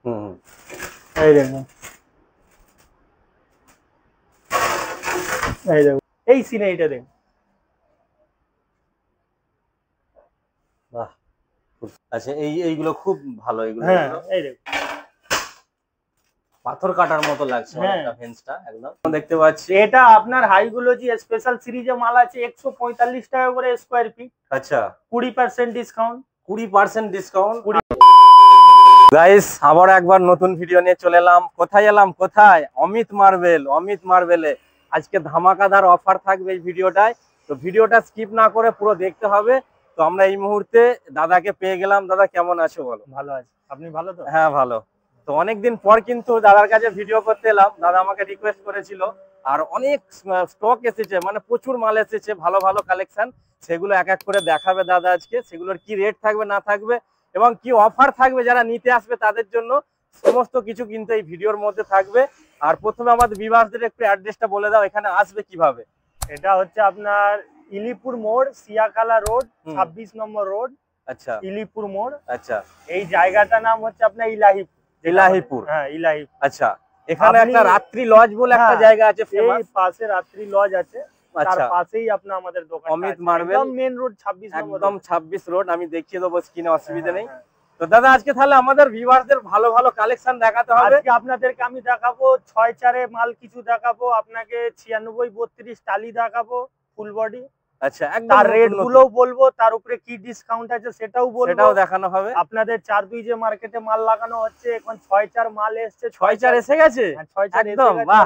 হুম। এই দেখুন, এই দেখুন, এই সিনারিটা দেখুন। বাহ, আচ্ছা এইগুলো খুব ভালো, এগুলো হ্যাঁ, এই দেখুন। পাথর কাটার মতো লাগছে হ্যাঁ, অনেকটা ফেন্সটা, একদম দেখতে পাচ্ছি। এটা আপনার হাইগুলোজি স্পেশাল সিরিজে মাল আছে 145 টাকা করে স্কোয়ার ফিট। আচ্ছা, 20% ডিসকাউন্ট। 20% ডিসকাউন্ট। গাইস, আবার একবার নতুন ভিডিও নিয়ে চলে এলাম। কোথায় অমিত মার্বেলে আজকে ধামাকাদার অফার থাকবে এই ভিডিওটায়। তো ভিডিওটা স্কিপ না করে পুরো দেখতে হবে। তো আমরা এই মুহূর্তে দাদাকে পেয়ে গেলাম। দাদা কেমন আছো বলো? ভালো আছে, আপনি ভালো তো? হ্যাঁ ভালো। তো অনেকদিন পর কিন্তু দাদার কাছে ভিডিও করতে এলাম। দাদা আমাকে রিকোয়েস্ট করেছিল, আর অনেক স্টক এসেছে, মানে প্রচুর মাল এসেছে, ভালো ভালো কালেকশন। সেগুলো এক এক করে দেখাবে দাদা আজকে। সেগুলোর কি রেট থাকবে না থাকবে এবং কি অফার থাকবে যারা নিতে আসবে তাদের জন্য, সমস্ত কিছু কিন্তু এই ভিডিওর মধ্যে থাকবে। আর প্রথমে আমাদের ভিউয়ারদের একটু অ্যাড্রেসটা বলে দাও, এখানে আসবে কিভাবে? এটা হচ্ছে আপনার ইলিপুর মোড়, সিয়াখালা রোড, 26 নম্বর রোড। আচ্ছা, ইলিপুর মোড়। আচ্ছা, এই জায়গাটার নাম হচ্ছে আপনার ইলাহিপুর। হ্যাঁ, ইলাহিপুর। আচ্ছা, এখানে একটা রাত্রি লজ বলে একটা জায়গা আছে ফেমাস। এই পাশে রাত্রি লজ আছে, তার আচ্ছা, পাশেই আপনার আমাদের দোকান অমিত মার্বেল, একদম মেন রোড 26 নম্বর, একদম 26 রোড। আমি দেখিয়ে দেবো স্ক্রিনে, অসুবিধা নেই। হ্যাঁ। তো দাদা আজকে তাহলে আমাদের ভিউয়ারদের ভালো ভালো কালেকশন দেখাতে হবে। আজকে আপনাদেরকে আমি দেখাবো 6-4 মাল কিছু দেখাবো, আপনাকে 96-32 টালি দেখাবো ফুল বডি। আচ্ছা, একদম তার রেট গুলোও বলবো, তার উপরে কি ডিসকাউন্ট আছে সেটাও বলবো, সেটাও দেখানো হবে। আপনাদের 4-2 যে মার্কেটে মাল লাগানো হচ্ছে, এখন 6-4 মাল এসছে। 6-4 এসে গেছে? 6-4 একদম, বাহ।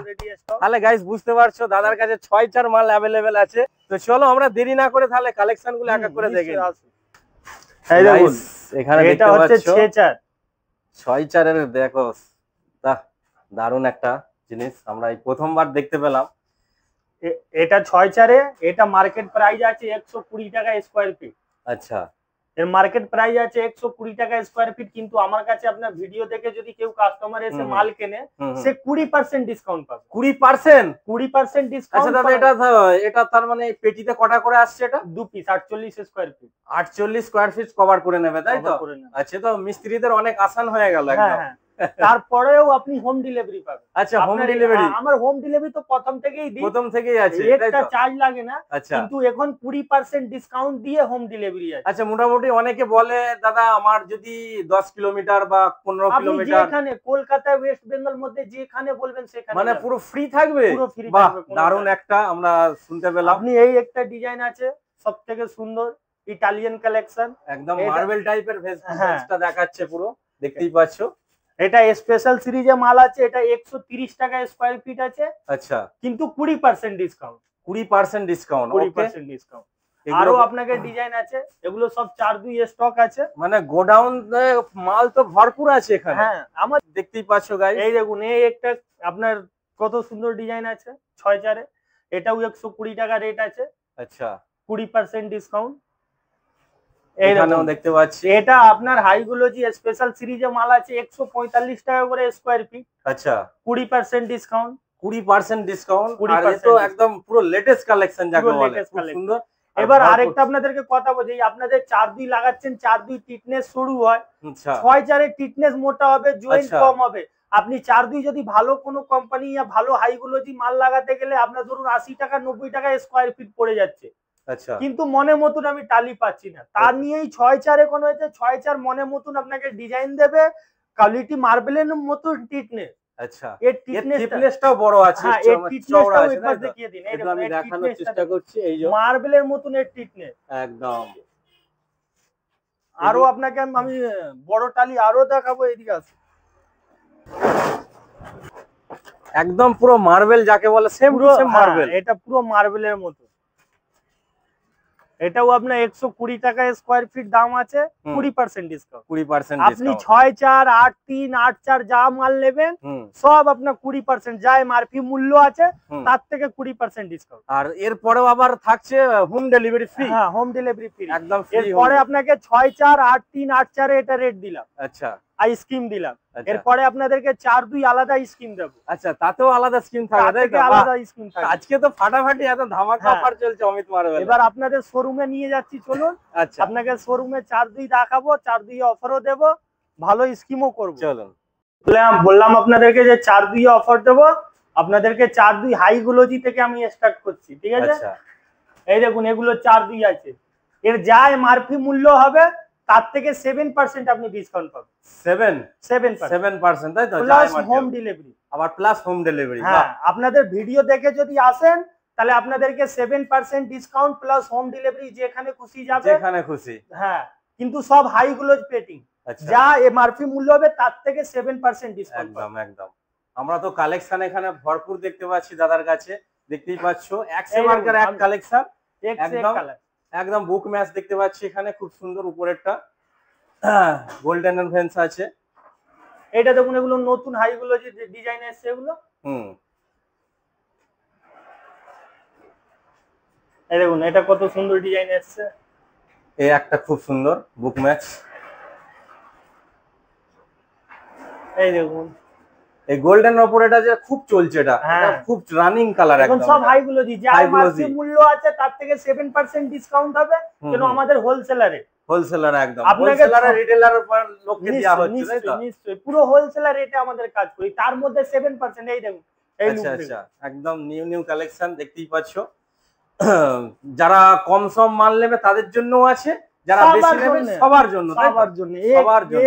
তাহলে গাইস বুঝতে পারছো দাদার কাছে 6-4 মাল अवेलेबल আছে। তো চলো আমরা দেরি না করে তাহলে কালেকশন গুলো এক এক করে দেখে নিই। এই দেখুন, এখানে এটা দেখতে হচ্ছে পাচ্ছ 6-4। 6-4 এর দেখো, দারুণ একটা জিনিস আমরা এই প্রথমবার দেখতে পেলাম। এটা 6-4 এটা মার্কেট প্রাইস আছে 120 টাকা স্কয়ার ফিট। আচ্ছা, এর মার্কেট প্রাইস আছে 120 টাকা স্কয়ার ফিট, কিন্তু আমার কাছে আপনার ভিডিও দেখে যদি কেউ কাস্টমার এসে মাল কেনে, সে 20% ডিসকাউন্ট পাবে। 20% ডিসকাউন্ট। আচ্ছা দাদা, এটা তার মানে পেটিতে কটা করে আসছে? এটা 2 piece, 48 square feet. 48 square feet cover করে নেবে, তাই তো? আচ্ছা, তো মিস্ত্রিদের অনেক আসান হয়ে গেল একদম। হ্যাঁ, তারপরেও আপনি হোম ডেলিভারি পাবেন। আচ্ছা, হোম ডেলিভারি। আমার হোম ডেলিভারি তো প্রথম থেকেই দিই, প্রথম থেকেই আছে, তাই একটা তো? চার্জ লাগে না। আচ্ছা, কিন্তু এখন 20% ডিসকাউন্ট দিয়ে হোম ডেলিভারি আছে। আচ্ছা, মোটামুটি অনেকে বলে দাদা আমার যদি 10 কিলোমিটার বা 15 কিলোমিটার, যেখানে কলকাতা ওয়েস্ট বেঙ্গল মধ্যে যেখানে বলবেন সেখানে মানে পুরো ফ্রি থাকবে? পুরো ফ্রি বাহ, থাকবে। দারুণ একটা আমরা শুনতে পেলাম। আপনি এই একটা ডিজাইন আছে সবথেকে সুন্দর ইটালিয়ান কালেকশন, একদম মার্বেল টাইপের ভেস্টটা দেখাচ্ছে পুরো, দেখতেই পাচ্ছো। এটা স্পেশাল সিরিজে মাল আছে, এটা 130 টাকা স্কয়ার ফিট আছে। আচ্ছা, কিন্তু 20% ডিসকাউন্ট। 20% discount, 20% discount. আরো আপনাকে ডিজাইন আছে, এগুলো সব 4-2 স্টক আছে, মানে গোডাউন মাল তো ভরপুর আছে এখানে। হ্যাঁ, আমার দেখতেই পাচ্ছো গাইস। এই দেখুন, এই একটা আপনার কত সুন্দর ডিজাইন আছে 6-4 এ, এটাও 120 টাকা রেট আছে। আচ্ছা, 20% ডিসকাউন্ট। এখানেও দেখতে পাচ্ছি। এটা আপনার হাইগুলোজি স্পেশাল সিরিজে মাল আছে 145 টাকা করে স্কয়ার ফিট। আচ্ছা, 20% ডিসকাউন্ট। 20% ডিসকাউন্ট। আর এ তো একদম পুরো লেটেস্ট কালেকশন যাকে বলে, খুব সুন্দর। এবার আরেকটা আপনাদেরকে কথা বলি, আপনাদের 4-2 লাগাচ্ছেন, 4-2 টিটনেস শুরু হয়, 6-4 এর টিটনেস মোটা হবে, জয়েন্ট কম হবে। আপনি 4-2 যদি ভালো কোনো কোম্পানি বা ভালো হাইগুলোজি মাল লাগাতে গেলে আপনার ধরুন 80 টাকা 90 টাকা স্কয়ার ফিট পড়ে যাচ্ছে। আচ্ছা, কিন্তু মনে মতন আমি টালি পাচ্ছি না, তার নিয়েই 6-4 এখন হয়েছে। 6-4 মনে মতন আপনাকে ডিজাইন দেবে, কোয়ালিটি মার্বেলের মতন টিটনেস। আচ্ছা, এর টিটনেসটাও বড় আছে, চওড়া আছে, না? দেখিয়ে দিন, এই আমি দেখানোর চেষ্টা করছি। এই যে মার্বেলের মতন এর টিটনেস একদম। আরো আপনাকে আমি বড় টালি আরো দেখাবো, এদিকে আছে। একদম পুরো মার্বেল যাকে বলে, সেম টু সেম মার্বেল। এটা পুরো মার্বেলের মতো। এটাও আপনার 120 টাকা স্কয়ার ফিট দাম আছে, 20% ডিসকাউন্ট। 20% আপনি 6-4, 8-3, 8-4 যা মাল নেবেন সব আপনার 20%, যা এমআরপি মূল্য আছে তার থেকে 20% ডিসকাউন্ট। আর এরপরেও আবার থাকছে হোম ডেলিভারি ফ্রি। হ্যাঁ, হোম ডেলিভারি ফ্রি একদম ফ্রি। এরপরে আপনাকে 6-4, 8-3, 8-4 এটা রেট দিলাম। আচ্ছা, আই স্কিম দিলাম। এরপরে আপনাদেরকে 4-2 আলাদা স্কিম দেব। আচ্ছা, তাতেও আলাদা স্কিম থাকবে, তাই তো? আলাদা স্কিম থাকবে। আজকে তো ফাটাফাটি এত ধামাকা অফার চলছে অমিত মার্বেল। এবার আপনাদের শোরুমে নিয়ে যাচ্ছি, চলুন। আচ্ছা, আপনাকে শোরুমে 4-2 দেখাবো, 4-2 অফারও দেব, ভালো স্কিমও করব, চলুন। বললাম আপনাদেরকে যে 4-2 অফার দেবো, আপনাদেরকে 4-2 হাই গ্লোজি থেকে আমি স্টার্ট করছি, ঠিক আছে? এই দেখুন এগুলো 4-2 আছে, এর যা এমআরপি মূল্য হবে তার থেকে 7% আপনি ডিসকাউন্ট পাবেন। 7% তাই তো? Plus home delivery. আবার প্লাস হোম ডেলিভারি। হ্যাঁ, আপনাদের ভিডিও দেখে যদি আসেন তাহলে আপনাদেরকে 7% ডিসকাউন্ট প্লাস হোম ডেলিভারি, যেখানে খুশি যাবে, যেখানে খুশি। হ্যাঁ, কিন্তু সব হাই গ্লোজ পেটিং, যা এমআরপি মূল্য হবে তার থেকে 7% ডিসকাউন্ট। একদম একদম। আমরা তো কালেকশন এখানে ভরপুর দেখতে পাচ্ছি দাদার কাছে, দেখতেই পাচ্ছ এক সে মার্কার এক কালেকশন, একদম একদম বুক ম্যাচ দেখতে পাচ্ছি এখানে, খুব সুন্দর। উপরেরটা গোল্ডেন এন্ড ভেন্স আছে, এটা দেখুন এগুলো নতুন হাই গ্লোজ ডিজাইন এসেছে এগুলো। এই দেখুন এটা কত সুন্দর ডিজাইন এসেছে, এই একটা খুব সুন্দর বুক ম্যাচ। এই দেখুন এই গোল্ডেন ওপর এটা যে খুব চলছে, এটা খুব রানিং কালার একদম। এখন সব হাই গ্লোজি, যা এমআরপি মূল্য আছে তার থেকে 7% ডিসকাউন্ট হবে, কেন আমাদের হোলসেলারে একদম হোলসেলারে রিটেলার উপর লোককে দেয়া হচ্ছে, তাই তো? নিশ্চয়ই পুরো হোলসেলার রেটে আমাদের কাজ করি, তার মধ্যে 7%। এই দেখুন আচ্ছা একদম নিউ কালেকশন দেখতেই পাচ্ছ। যারা কম সম মাল নেবে তাদের জন্যও আছে, যারা বেশি নেবে সবার জন্য,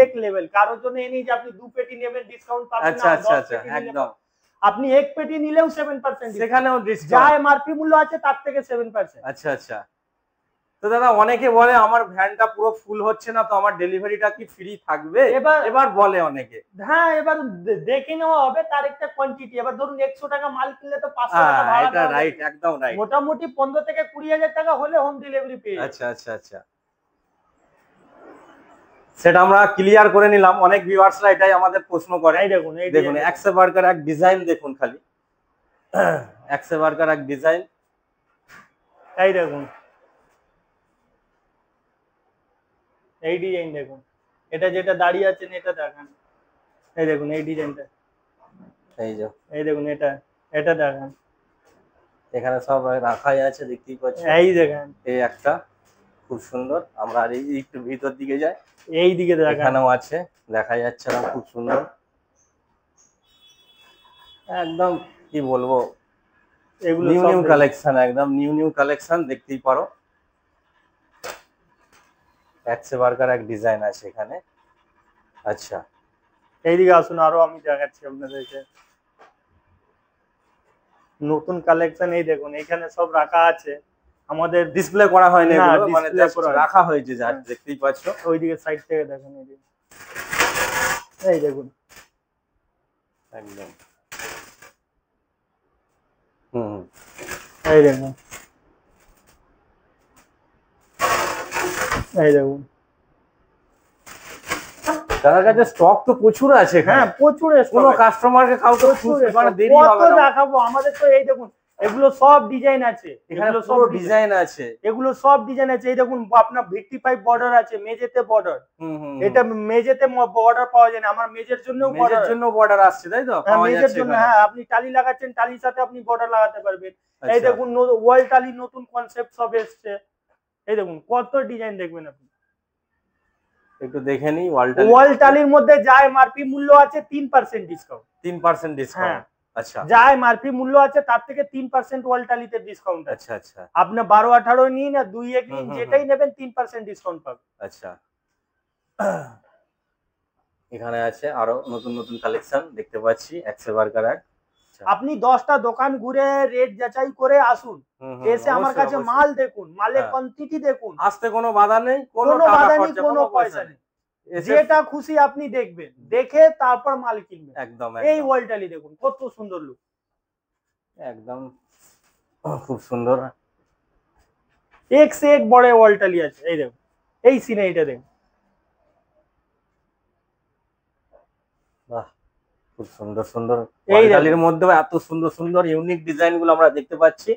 এক লেভেল। কারোর জন্য এই নেই যে আপনি 2 পেটি নেবেন ডিসকাউন্ট পাবেন না। আচ্ছা একদম। আপনি 1 পেটি নিলেও 7%, সেখানেও ডিসকাউন্ট, যা এমআরপি মূল্য আছে তার থেকে 7%। আচ্ছা। তো দাদা অনেকে বলে আমার ভ্যানটা পুরো ফুল হচ্ছে না, তো আমার ডেলিভারিটা কি ফ্রি থাকবে? এবার বলে অনেকে, হ্যাঁ এবার দেখে নেওয়া হবে তার একটা কোয়ান্টিটি। এবার ধরুন 100 টাকা মাল কিনলে তো 500 টাকা ভাড়া। এটা রাইট, একদম রাইট। মোটামুটি 15 থেকে 20,000 টাকা হলে হোম ডেলিভারি পেয়ে। আচ্ছা। সেটা আমরা ক্লিয়ার করে নিলাম, অনেক ভিউয়ার্সরা এটাই আমাদের প্রশ্ন করে। দেখুন একসে বার্গার এক ডিজাইন দেখুন, খালি একসে বার্গার এক ডিজাইন। এই দেখুন এই ডিজাইন দেখুন, এটা যেটা দাঁড়িয়ে আছেন এটা দেখেন। এই দেখুন এই ডিজাইনটা, এই দেখুন এটা দেখেন, এখানে সব রাখাই আছে দেখতেই পাচ্ছেন। এই দেখেন এই একটা খুব সুন্দর। আমরা আর এই একটু ভিতর দিকে যাই, এই দিকে দেখেন, এখানেও আছে, দেখা যাচ্ছে না, খুব সুন্দর একদম। কি বলবো, এগুলো নিউ কালেকশন, একদম নিউ কালেকশন দেখতেই পারো। একসে বার্গার এক ডিজাইন আছে এখানে। আচ্ছা এইদিকে আসুন, আরো আমি দেখাচ্ছি আপনাদেরকে নতুন কালেকশন। এই দেখুন এখানে সব রাখা আছে, আমাদের ডিসপ্লে করা হয়নি, এগুলো মানে জাস্ট রাখা হয়েছে, যা দেখতেই পাচ্ছ। ওইদিকে সাইড থেকে দেখুন, এই দেখুন একদম। এই দেখুন, এই দেখুন তার কাছে স্টক তো প্রচুর আছে। হ্যাঁ প্রচুর, কোনো কাস্টমারকে কাউকে মানে দেরি হবে না। দেখাবো আমাদের তো। এই দেখুন এগুলো সব ডিজাইন আছে, এখানে সব ডিজাইন আছে, এগুলো সব ডিজাইন আছে। এই দেখুন আপনার 55 বর্ডার আছে, মেজেতে বর্ডার। এটা মেজেতে বর্ডার পাওয়া যায় না, আমার মেজের জন্য বর্ডার আসছে, তাই তো? মেজের জন্য, হ্যাঁ আপনি টালি লাগাচ্ছেন, টালির সাথে আপনি বর্ডার লাগাতে পারবেন। এই দেখুন ওয়াল টালি নতুন কনসেপ্ট সব এসছে। এই দেখুন কত ডিজাইন দেখবেন আপনি, একটু দেখে নিই। ওয়াল টালির মধ্যে যা এমআরপি মূল্য আছে 3% ডিসকাউন্ট। 3% ডিসকাউন্ট, আচ্ছা। যা এমআরপি মূল্য আছে তার থেকে 3% ওয়াল টালিতে ডিসকাউন্ট। আচ্ছা আপনি 12-18 নিন না 2-1 নিন, যেটাই নেবেন 3% ডিসকাউন্ট পাবেন। আচ্ছা এখানে আছে আরো নতুন কালেকশন দেখতে পাচ্ছি, একসে বার্গার এক। আপনি 10টা দোকান ঘুরে রেট যাচাই করে আসুন, এসে আমার কাছে মাল দেখুন, মালের কোয়ান্টিটি দেখুন, আসতে কোনো বাধা নেই, কোনো পয়সা নেই, যেটা খুশি আপনি দেখবেন, দেখে তারপর মাল কিনবেন। একদম। এই ওয়ালটালি দেখুন কত সুন্দর লুক, একদম খুব সুন্দর। এক সে এক বড় ওয়ালটালি আছে। এই দেখুন এই সিনারিটা দেখুন, বাহ খুব সুন্দর। ওয়ালটালির মধ্যে এত সুন্দর ইউনিক ডিজাইন গুলো আমরা দেখতে পাচ্ছি।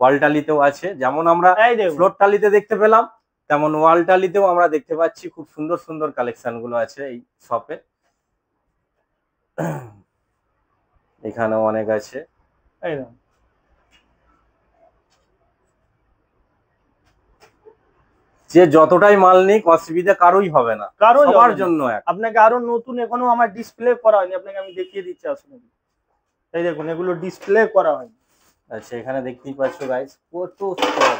ওয়ালটালিতেও আছে, যেমন আমরা ফ্লোর টালিতে দেখতে পেলাম, তেমন ওয়ালটালিতেও আমরা দেখতে পাচ্ছি। খুব সুন্দর কালেকশন গুলো আছে এই শপে। এখানেও অনেক আছে। যে যতটাই মাল নিক অসুবিধা কারোই হবে না, সবার জন্য। আপনাকে আরো নতুন এখনো আমার ডিসপ্লে করা হয়নি, আপনাকে আমি দেখিয়ে দিচ্ছি আসুন। এই দেখুন এগুলো ডিসপ্লে করা হয়নি। আচ্ছা এখানে দেখতেই পাচ্ছ গাইস কত স্টক।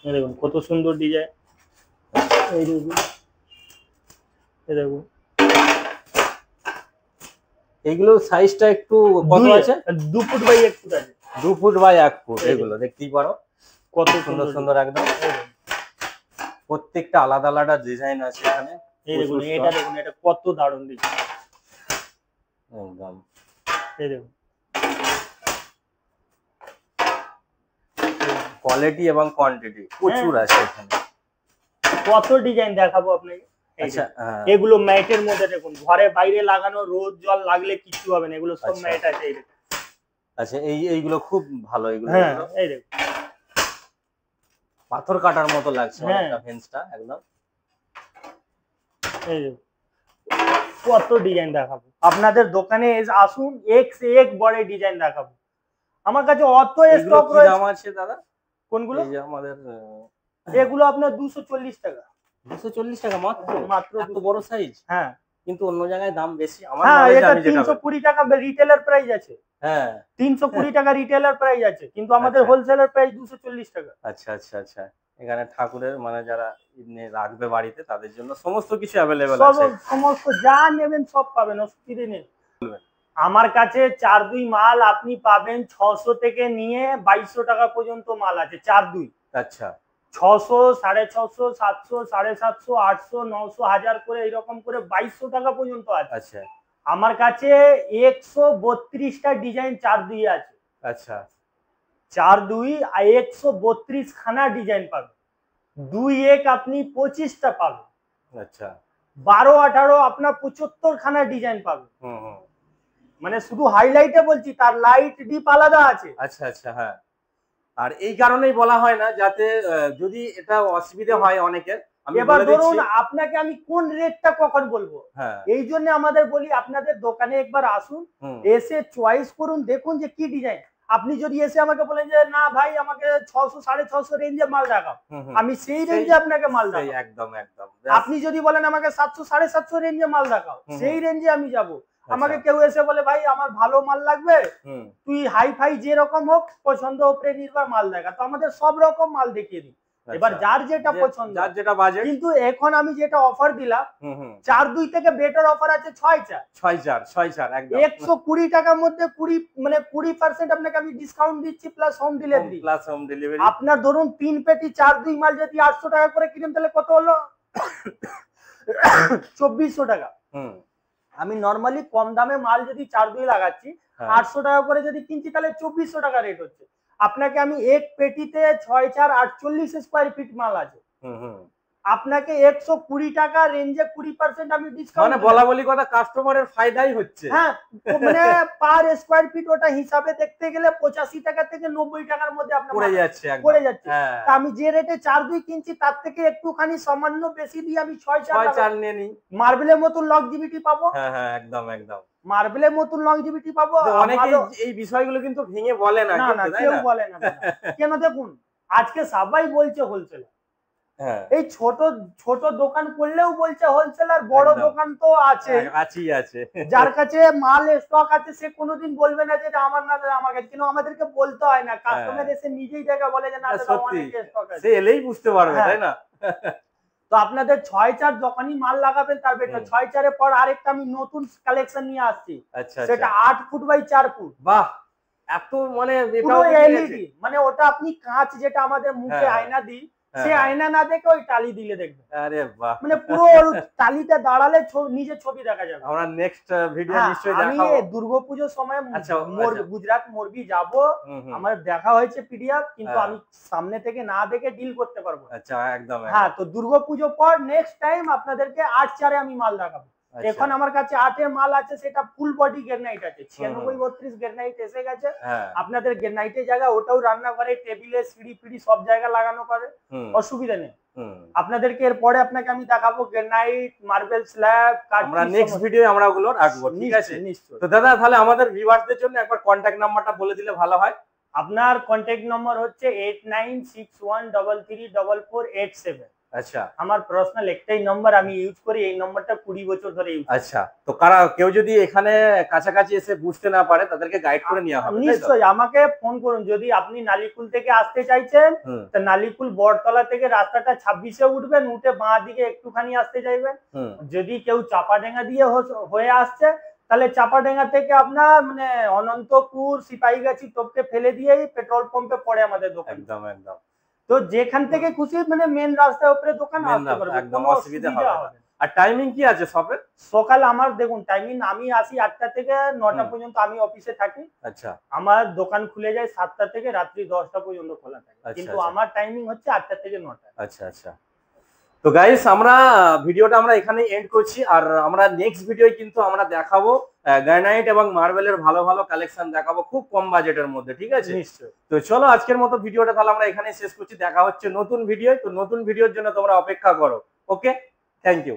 এই দেখুন কত সুন্দর ডিজাইন। এই দেখুন, এই দেখুন এইগুলো সাইজটা একটু কত আছে? 2 ফুট বাই 1 ফুট আছে। 2 ফুট বাই 1 ফুট। এগুলো দেখতেই পারো কত সুন্দর সুন্দর একদম, প্রত্যেকটা আলাদা আলাদা ডিজাইন আছে এখানে। এই দেখুন এটা দেখুন, এটা কত দারুণ ডিজাইন একদম। এই দেখুন কোয়ালিটি এবং কোয়ান্টিটি প্রচুর আছে এখানে। কত ডিজাইন দেখাবো আপনাকে। আচ্ছা এগুলো ম্যাটের মধ্যে দেখুন, ঘরে বাইরে লাগানো, রোদ জল লাগলে কিছু হবে না, এগুলো সব ম্যাট আছে। এই দেখুন আচ্ছা এইগুলো খুব ভালো। এগুলো এই দেখুন পাথর কাটার মতো লাগছে অনেকটা ফেন্সটা একদম। এই দেখুন কত ডিজাইন দেখাবো আপনাদের দোকানে, আসুন এক সে এক বড় ডিজাইন দেখাবো। আমার কাছে অত স্টক রয়েছে। দাম আছে দাদা কোনগুলো? এই যে আমাদের এগুলো আপনার 240 টাকা। 240 টাকা মাত্র? এত বড় সাইজ? হ্যাঁ কিন্তু অন্য জায়গায় দাম বেশি। আমার এটা 320 টাকা রিটেলার প্রাইস আছে। হ্যাঁ 320 টাকা রিটেলার প্রাইস আছে, কিন্তু আমাদের হোলসেলার প্রাইস 240 টাকা। আচ্ছা আচ্ছা আচ্ছা। এখানে ঠাকুরের মানে যারা রাখবে বাড়িতে তাদের জন্য সমস্ত কিছু অ্যাভেলেবল আছে। সমস্ত যা নেবেন সব পাবেন, অসুবিধা নেই। আমার কাছে 4-2 মাল আপনি পাবেন 600 থেকে নিয়ে 2200 টাকা পর্যন্ত মাল আছে। 4-2 আচ্ছা 600, 650, 700, 750, 800, 900, 1000 করে এরকম করে 2200 টাকা পর্যন্ত আছে। আচ্ছা আমার কাছে 132টা ডিজাইন 4-2 আছে। আচ্ছা 4-2 আর 132 খানা ডিজাইন পাবেন। 2-1 আপনি 25টা পাবেন। আচ্ছা 12-18 আপনার 75 খানা ডিজাইন পাবেন। মানে শুধু হাইলাইটে বলছি, তার লাইট ডিপ আলাদা আছে। আচ্ছা আচ্ছা হ্যাঁ। আর এই কারণেই বলা হয় না যাতে যদি এটা অসুবিধা হয় অনেকের। এবার ধরুন আপনাকে আমি কোন রেটটা কখন বলবো, এই জন্য আমাদের বলি আপনাদের দোকানে একবার আসুন, এসে চয়েস করুন, দেখুন যে কি ডিজাইন। আপনি যদি এসে আমাকে বলেন যে না ভাই আমাকে 600 650 রেঞ্জে মাল দেখাও, আমি সেই রেঞ্জে আপনাকে মাল দেখাবো। একদম একদম। আপনি যদি বলেন আমাকে 700 750 রেঞ্জে মাল দেখাও, সেই রেঞ্জে আমি যাব। আমাকে কেউ এসে বলে ভাই আমার ভালো মাল লাগবে, তুই হাই ফাই যেরকম হোক পছন্দ উপরে নির্ভর মাল দেখা, তো আমাদের সব রকম মাল দেখিয়ে দিই। এবার যার যেটা পছন্দ, যার যেটা বাজেট। কিন্তু এখন আমি যেটা অফার দিলাম 4-2 থেকে বেটার অফার আছে 6-4 একদম 120 টাকার মধ্যে 20 মানে 20% আপনাকে আমি ডিসকাউন্ট দিচ্ছি, প্লাস হোম ডেলিভারি। আপনার ধরুন 3 পেটি 4-2 মাল যদি 800 টাকা করে কিনেন তাহলে কত হলো? 2400 টাকা। আমি নরমালি কম দামে মাল যদি 4-2 লাগাচ্ছি, 800 টাকা করে যদি কিনছি তাহলে 2400 টাকা রেট হচ্ছে। আপনাকে আমি এক পেটিতে 6-4 48 স্কয়ার ফিট মাল আছে, আপনাকে 120 টাকা রেঞ্জে 20% আমি ডিসকাউন্ট। মানে বলা বলি কথা কাস্টমারের ফায়দাই হচ্ছে। হ্যাঁ মানে পার স্কয়ার ফিট ওটা হিসাবে দেখতে গেলে 85 টাকা থেকে 90 টাকার মধ্যে আপনার পড়ে যাচ্ছে পড়ে যাচ্ছে। তা আমি যে রেটে 4-2 কিনছি তার থেকে একটুখানি সামান্য বেশি দিয়ে আমি 6-4 নিয়ে নিই। মার্বেলের মতন লংজিভিটি পাবো। হ্যাঁ হ্যাঁ একদম একদম মার্বেলের মতন লংজিভিটি পাবো। অনেকে এই বিষয়গুলো কিন্তু ভেঙে বলে না, কেউ বলে না। কেন দেখুন আজকে সবাই বলছে হোলসেলার, এই ছোট ছোট দোকান করলেও বলছে হোলসেলার, বড় দোকান তো আছে, যার কাছে মাল স্টক আছে সে কোনোদিন বলবে না যে আমার না আমার কাছে, কিন্তু আমাদেরকে বলতে হয় না, কাস্টমার এসে নিজেই দেখা বলে যে না অনেক স্টক আছে, সে এলেই বুঝতে পারবে, তাই না? তো আপনাদের 6-4 যখনই মাল লাগাবেন তার বেটার। 6-4 এর পর আরেকটা আমি নতুন কালেকশন নিয়ে আসছি, সেটা 8 ফুট বাই 4 ফুট। বাহ, এত মানে এটাও এলইডি, মানে ওটা আপনি কাঁচ যেটা আমাদের মুখে আয়না দিই, সে আয়না না দেখে ওই টালি দিলে দেখবে। আরে বাহ, মানে পুরো টালিতে দাঁড়ালে নিজে ছবি দেখা যাবে। আমরা নেক্সট ভিডিও নিশ্চয়ই দেখাবো। আমি দুর্গাপূজার সময় গুজরাট মোরবি যাব, আমার দেখা হয়েছে পিডিএফ, কিন্তু আমি সামনে থেকে না দেখে ডিল করতে পারবো। আচ্ছা একদম। হ্যাঁ, তো দুর্গাপূজার পর নেক্সট টাইম আপনাদেরকে 8-4 এ আমি মাল দেখাবো। এখন আমার কাছে 8 এর মাল আছে, সেটা ফুল বডি গ্রেনাইট আছে, 96-32 গ্রেনাইট এসে গেছে। আপনাদের গ্রেনাইটের জায়গা ওটাও রান্না করে, টেবিলে সিঁড়ি ফিড়ি সব জায়গা লাগানো পারে, অসুবিধা নেই। আপনাদেরকে এরপরে আপনাকে আমি দেখাবো গ্রেনাইট, মার্বেল স্ল্যাব। আমরা নেক্সট ভিডিও আমরা ওগুলো রাখবো, ঠিক আছে? তো দাদা তাহলে আমাদের ভিউয়ারদের জন্য একবার কন্টাক্ট নাম্বারটা বলে দিলে ভালো হয়। আপনার কন্ট্যাক্ট নম্বর হচ্ছে 8961334487। আচ্ছা, আমার পার্সোনাল একটাই নম্বর আমি ইউজ করি, এই নম্বরটা 20 বছর ধরে ইউজ করি। আচ্ছা, তো কেউ যদি এখানে কাছাকাছি এসে বুঝতে না পারে তাদেরকে গাইড করে নেওয়া হবে? নিশ্চয়ই আমাকে ফোন করুন। যদি আপনি নালিকুল থেকে আসতে চাইছেন, তো নালিকুল বড়তলা থেকে রাস্তাটা 26-এ উঠবেন, উঠে বাঁ দিকে একটুখানি আসতে চাইবেন। যদি কেউ চাপাডাঙ্গা দিয়ে হয়ে আসছে, তাহলে চাপাডাঙ্গা থেকে আপনার মানে অনন্তপুর সিপাহীগাছি টপকে ফেলে দিয়েই পেট্রোল পাম্পে পড়ে আমাদের দোকান। একদম একদম। তো যেখান থেকে খুশি মানে মেন রাস্তার উপরে দোকান আসতে পারবে, একদম অসুবিধা হবে না। আর টাইমিং কি আছে শপের? সকাল আমার দেখুন টাইমিং, আমি আসি 8টা থেকে 9টা পর্যন্ত আমি অফিসে থাকি। আচ্ছা, আমার দোকান খুলে যায় 7টা থেকে রাত্রি 10টা পর্যন্ত খোলা থাকে, কিন্তু আমার টাইমিং হচ্ছে 8টা থেকে 9টা। আচ্ছা আচ্ছা। তো গাইস, আমরা ভিডিওটা আমরা এখানে এন্ড করছি, আর আমরা নেক্সট ভিডিওয় কিন্তু আমরা দেখাবো গ্রানাইট এবং মার্বেলের ভালো ভালো কালেকশন দেখাবো খুব কম বাজেটের মধ্যে, ঠিক আছে? নিশ্চয়ই। তো চলো আজকের মতো ভিডিওটা তাহলে আমরা এখানে শেষ করছি, দেখা হচ্ছে নতুন ভিডিও। তো নতুন ভিডিওর জন্য তোমরা অপেক্ষা করো। ওকে, থ্যাংক ইউ।